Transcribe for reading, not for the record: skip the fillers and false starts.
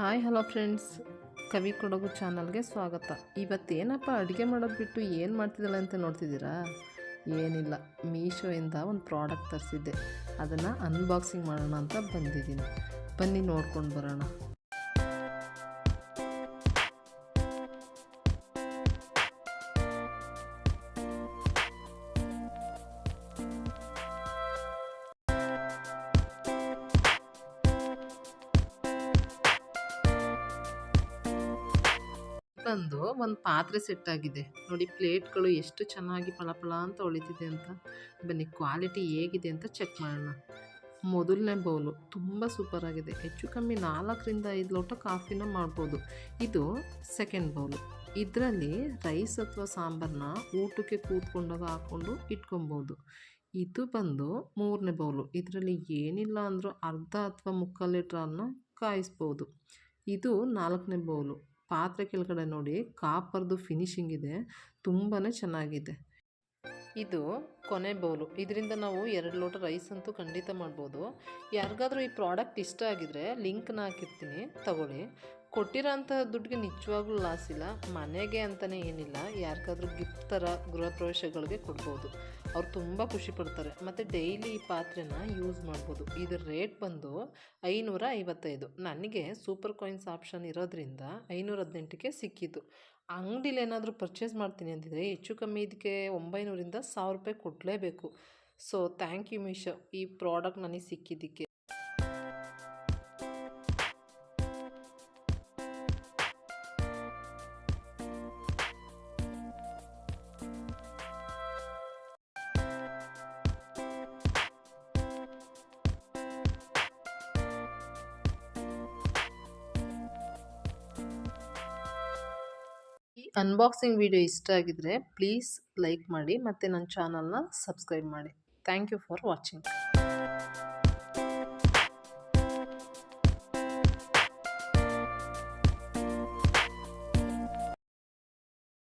Hi hello friends, ಕವಿ ಕೊಡಗು ಚಾನಲ್ಗೆ ಸ್ವಾಗತ. ಇವತ್ತೇನಪ್ಪ ಅಡುಗೆ ಮಾಡೋದು ಬಿಟ್ಟು ಏನು ಮಾಡ್ತಿದ್ದಲ್ಲ ಅಂತ ನೋಡ್ತಿದ್ದೀರಾ? ಏನಿಲ್ಲ, ಮೀಶೋಯಿಂದ ಒಂದು ಪ್ರಾಡಕ್ಟ್ ತರಿಸಿದ್ದೆ. ಅದನ್ನು ಅನ್ಬಾಕ್ಸಿಂಗ್ ಮಾಡೋಣ ಅಂತ ಬಂದಿದ್ದೀನಿ. ಬನ್ನಿ ನೋಡ್ಕೊಂಡು ಬರೋಣ. ಒಂದು ಪಾತ್ರೆ ಸೆಟ್ ಆಗಿದೆ ನೋಡಿ. ಪ್ಲೇಟ್ಗಳು ಎಷ್ಟು ಚೆನ್ನಾಗಿ ಫಳಫಳ ಅಂತ ಹೊಳಿತಿದೆ ಅಂತ. ಬನ್ನಿ ಕ್ವಾಲಿಟಿ ಹೇಗಿದೆ ಅಂತ ಚೆಕ್ ಮಾಡೋಣ. ಮೊದಲನೇ ಬೌಲು ತುಂಬ ಸೂಪರ್ ಆಗಿದೆ. ಹೆಚ್ಚು ಕಮ್ಮಿ 4ರಿಂದ 5 ಲೋಟ ಕಾಫಿನ ಮಾಡ್ಬೋದು. ಇದು ಸೆಕೆಂಡ್ ಬೌಲು. ಇದರಲ್ಲಿ ರೈಸ್ ಅಥವಾ ಸಾಂಬಾರನ್ನ ಊಟಕ್ಕೆ ಕೂತ್ಕೊಂಡಾಗ ಹಾಕ್ಕೊಂಡು ಇಟ್ಕೊಬೋದು. ಇದು ಬಂದು ಮೂರನೇ ಬೌಲು. ಇದರಲ್ಲಿ ಏನಿಲ್ಲ ಅಂದರೂ ಅರ್ಧ ಅಥವಾ ಮುಕ್ಕಾಲು ಲೀಟ್ರ್ ಹಾಲನ್ನ ಕಾಯಿಸ್ಬೋದು. ಇದು 4ನೇ ಬೌಲು. ಪಾತ್ರೆ ಕೆಳಗಡೆ ನೋಡಿ ಕಾಪರ್ದು ಫಿನಿಶಿಂಗ್ ಇದೆ, ತುಂಬಾ ಚೆನ್ನಾಗಿದೆ. ಇದು ಕೊನೆ ಬೌಲು. ಇದರಿಂದ ನಾವು 2 ಲೋಟ ರೈಸ್ ಅಂತೂ ಖಂಡಿತ ಮಾಡ್ಬೋದು. ಯಾರಿಗಾದ್ರೂ ಈ ಪ್ರಾಡಕ್ಟ್ ಇಷ್ಟ ಆಗಿದ್ರೆ ಲಿಂಕ್ನ ಹಾಕಿರ್ತೀನಿ, ತಗೊಳ್ಳಿ. ಕೊಟ್ಟಿರೋ ಅಂಥ ದುಡ್ಡಿಗೆ ನಿಜವಾಗ್ಲೂ ಲಾಸ್ ಇಲ್ಲ. ಮನೆಗೆ ಅಂತಲೇ ಏನಿಲ್ಲ, ಯಾರಿಗಾದ್ರೂ ಗಿಫ್ಟ್ ಥರ ಗೃಹ ಪ್ರವೇಶಗಳಿಗೆ ಕೊಡ್ಬೋದು. ಅವ್ರು ತುಂಬ ಖುಷಿ ಪಡ್ತಾರೆ. ಮತ್ತು ಡೈಲಿ ಈ ಪಾತ್ರೆನ ಯೂಸ್ ಮಾಡ್ಬೋದು. ಇದ್ರ ರೇಟ್ ಬಂದು 555. ನನಗೆ ಸೂಪರ್ ಕಾಯಿನ್ಸ್ ಆಪ್ಷನ್ ಇರೋದ್ರಿಂದ 518ಕ್ಕೆ ಸಿಕ್ಕಿದ್ದು. ಅಂಗಡಿಲಿ ಏನಾದರೂ ಪರ್ಚೇಸ್ ಮಾಡ್ತೀನಿ ಅಂತಿದ್ರೆ ಹೆಚ್ಚು ಕಮ್ಮಿ ಇದಕ್ಕೆ 900ರಿಂದ 1000 ರೂಪಾಯಿ ಕೊಡಲೇಬೇಕು. ಸೊ ಥ್ಯಾಂಕ್ ಯು ಮೀಶೋ, ಈ ಪ್ರಾಡಕ್ಟ್ ನನಗೆ ಸಿಕ್ಕಿದ್ದಕ್ಕೆ. ಈ ಅನ್ಬಾಕ್ಸಿಂಗ್ ವಿಡಿಯೋ ಇಷ್ಟ ಆಗಿದ್ರೆ ಪ್ಲೀಸ್ ಲೈಕ್ ಮಾಡಿ ಮತ್ತು ನನ್ನ ಚಾನಲ್ನ ಸಬ್ಸ್ಕ್ರೈಬ್ ಮಾಡಿ. Thank you for watching.